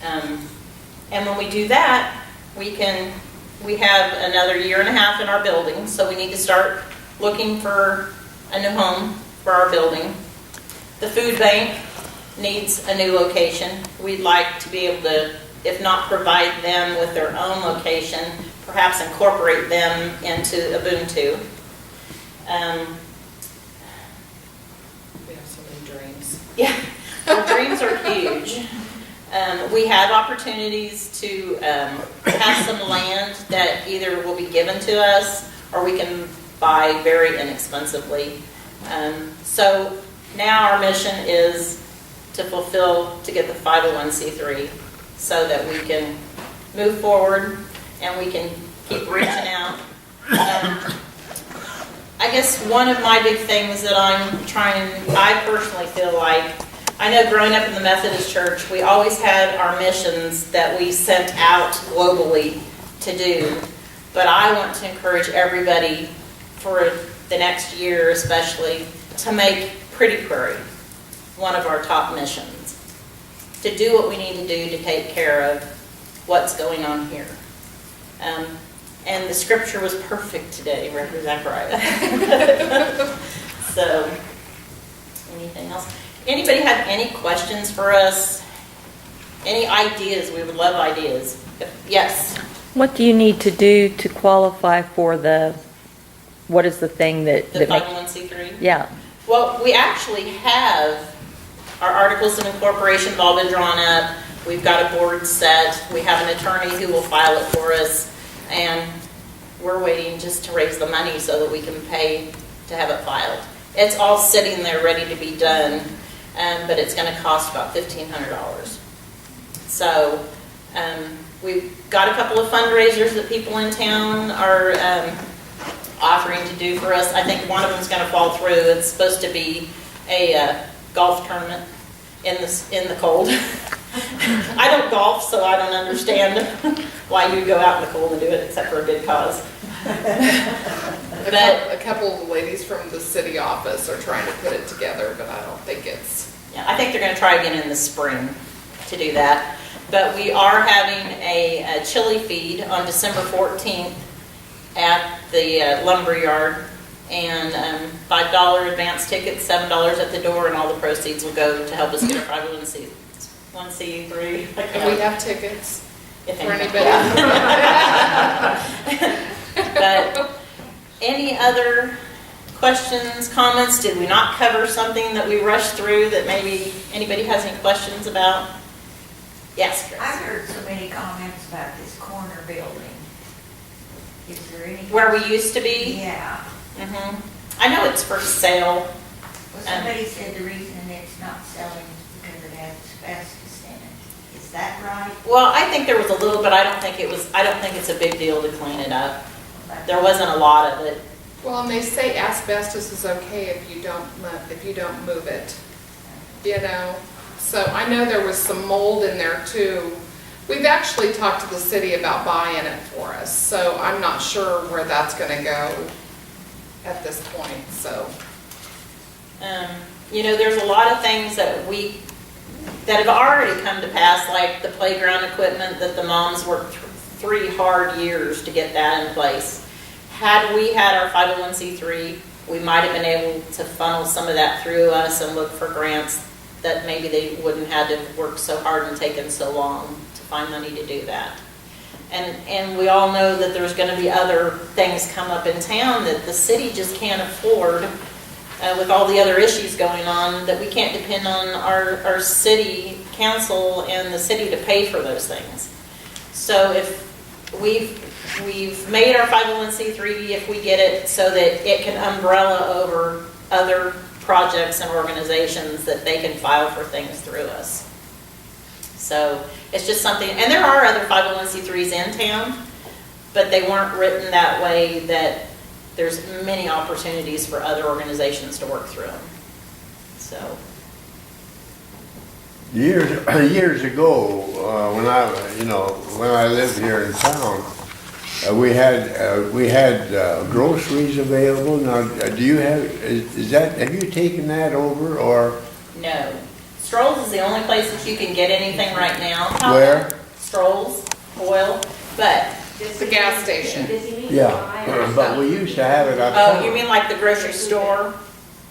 And when we do that, we have another year and a half in our building, so we need to start looking for a new home for our building. The food bank needs a new location. We'd like to be able to, if not provide them with their own location, perhaps incorporate them into Ubuntu. We have so many dreams. Yeah, our dreams are huge. We have opportunities to have some land that either will be given to us or we can buy very inexpensively. So now our mission is to get the 501c3 so that we can move forward and we can keep reaching out. I guess one of my big things that I personally feel like, I know growing up in the Methodist Church, we always had our missions that we sent out globally to do. But I want to encourage everybody for the next year especially to make Pretty Prairie one of our top missions. To do what we need to do to take care of what's going on here. And the scripture was perfect today, Reverend Zechariah. So, anything else? Anybody have any questions for us? Any ideas? We would love ideas. Yes? What do you need to do to qualify for what is the thing that... The 501c3? Yeah. Well, we actually have our articles of incorporation have all been drawn up. We've got a board set. We have an attorney who will file it for us. And we're waiting just to raise the money so that we can pay to have it filed. It's all sitting there ready to be done, but it's going to cost about $1,500. So we've got a couple of fundraisers that people in town are offering to do for us. I think one of them is going to fall through. It's supposed to be a golf tournament in the cold. I don't golf, so I don't understand why you go out in the cold and do it, except for a good cause. A couple of ladies from the city office are trying to put it together, but I don't think it's... Yeah, I think they're going to try again in the spring to do that. But we are having a chili feed on December 14th at the lumberyard, and $5 advance tickets, $7 at the door, and all the proceeds will go to help us get our 501c3. And we have tickets If for any- anybody. Yeah. But any other questions, comments? Did we not cover something that we rushed through that maybe anybody has any questions about? Yes, Chris. I've heard so many comments about this corner building. Is there any? Where we used to be? Yeah. I know it's for sale. Well, somebody said the reason it's not selling is because it has asbestos in it. Is that right? Well, I think there was a little, but I don't think it's a big deal to clean it up. There wasn't a lot of it. Well, and they say asbestos is okay if you don't move it, you know. So I know there was some mold in there too. We've actually talked to the city about buying it for us, so I'm not sure where that's going to go at this point. So, You know, there's a lot of things that have already come to pass, like the playground equipment that the moms worked 3 hard years to get that in place. Had we had our 501c3, we might have been able to funnel some of that through us and look for grants that maybe they wouldn't have to work so hard and taken so long to find money to do that. And we all know that there's going to be other things come up in town that the city just can't afford with all the other issues going on, that we can't depend on our city council and the city to pay for those things. So if we've made our 501c3, if we get it so that it can umbrella over other projects and organizations that they can file for things through us. So it's just something, and there are other 501c3s in town, but they weren't written that way that there's many opportunities for other organizations to work through them. So. Years ago, when I lived here in town, we had groceries available. Now, have you taken that over, or? No. Stroll's is the only place that you can get anything right now. Where? Stroll's, oil, but, The gas station. Yeah, but we used to have it uptown. oh, you mean like the grocery store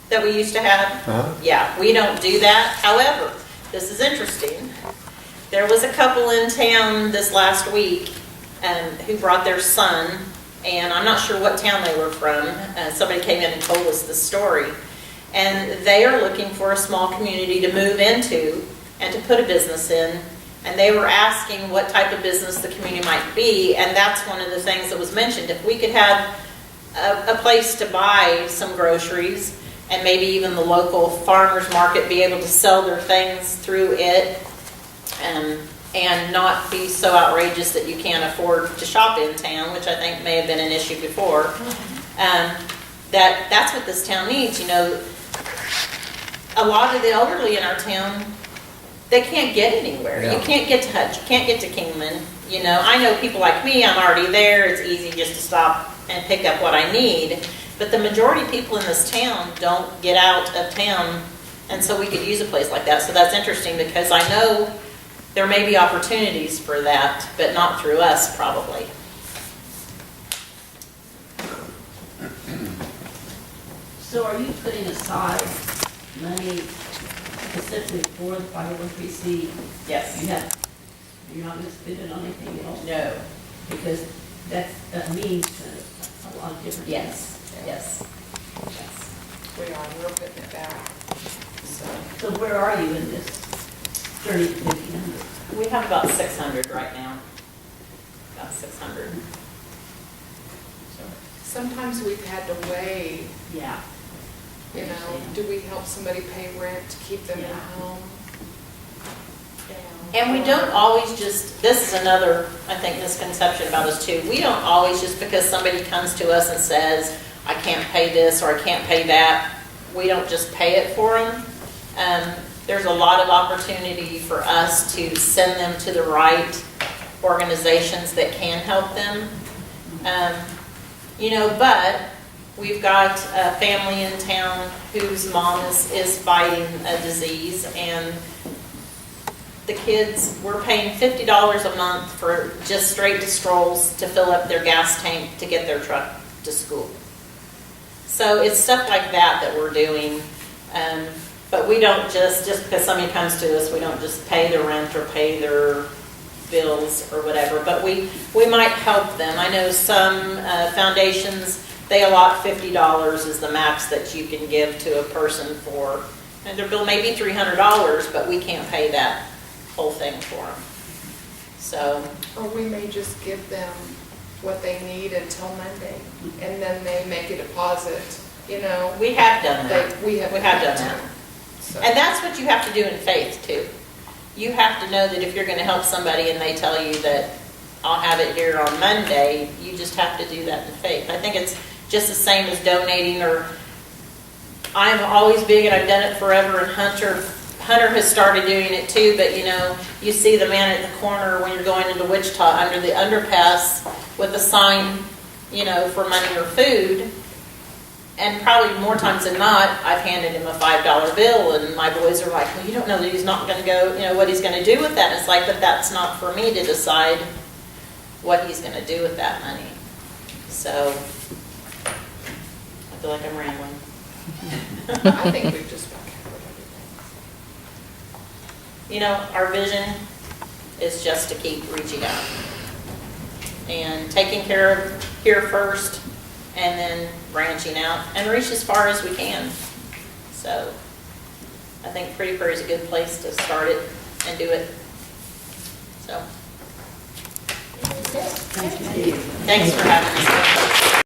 that we used to have? Uh-huh. Yeah, we don't do that. However, this is interesting. There was a couple in town this last week who brought their son, and I'm not sure what town they were from. Somebody came in and told us the story. And they are looking for a small community to move into and to put a business in. And they were asking what type of business the community might be, and that's one of the things that was mentioned. If we could have a place to buy some groceries, and maybe even the local farmer's market be able to sell their things through it, and not be so outrageous that you can't afford to shop in town, which I think may have been an issue before, that's what this town needs. You know, a lot of the elderly in our town, they can't get anywhere. Yeah. You can't get to Hutch, you can't get to Kingman. You know, I know people like me, I'm already there, it's easy just to stop and pick up what I need. But the majority of people in this town don't get out of town, and so we could use a place like that. So that's interesting, because I know there may be opportunities for that, but not through us, probably. So are you putting aside money specifically for the 501c? Yes. You're not going to spend it on anything else? No. Because that means a lot of different Yes. things. Yes. We're putting it back. So where are you in this journey to 1,500? We have about 600 right now. About 600. Sometimes we've had to weigh, Yeah. you know, do we help somebody pay rent to keep them at Yeah. home? And we don't always just, this is another, I think, misconception about us too. We don't always, just because somebody comes to us and says, I can't pay this or I can't pay that, we don't just pay it for them. There's a lot of opportunity for us to send them to the right organizations that can help them. You know, but we've got a family in town whose mom is fighting a disease, and the kids, we're paying $50 a month for just straight to Strolls to fill up their gas tank to get their truck to school. So it's stuff like that that we're doing. But we don't just because somebody comes to us, we don't just pay their rent or pay their bills or whatever, but we might help them. I know some foundations, they allot $50 is the max that you can give to a person for, and their bill may be $300, but we can't pay that whole thing for them. So, Or we may just give them what they need until Monday, and then they make a deposit, you know. we have done that. We have done that. So- And that's what you have to do in faith too. You have to know that if you're going to help somebody and they tell you that I'll have it here on Monday, you just have to do that in faith. I think it's just the same as donating, or I'm always big, and I've done it forever, and Hunter has started doing it too, but you know, you see the man at the corner when you're going into Wichita under the underpass with a sign, you know, for money or food. And probably more times than not, I've handed him a $5 bill, and my boys are like, well, you don't know that he's not going to go, you know, what he's going to do with that. And it's like, but that's not for me to decide what he's going to do with that money. So, I feel like I'm rambling. I think we've just about covered everything. You know, our vision is just to keep reaching out and taking care of here first, and then branching out and reach as far as we can. So I think Pretty Prairie is a good place to start it and do it. So Thank you. thanks for having us.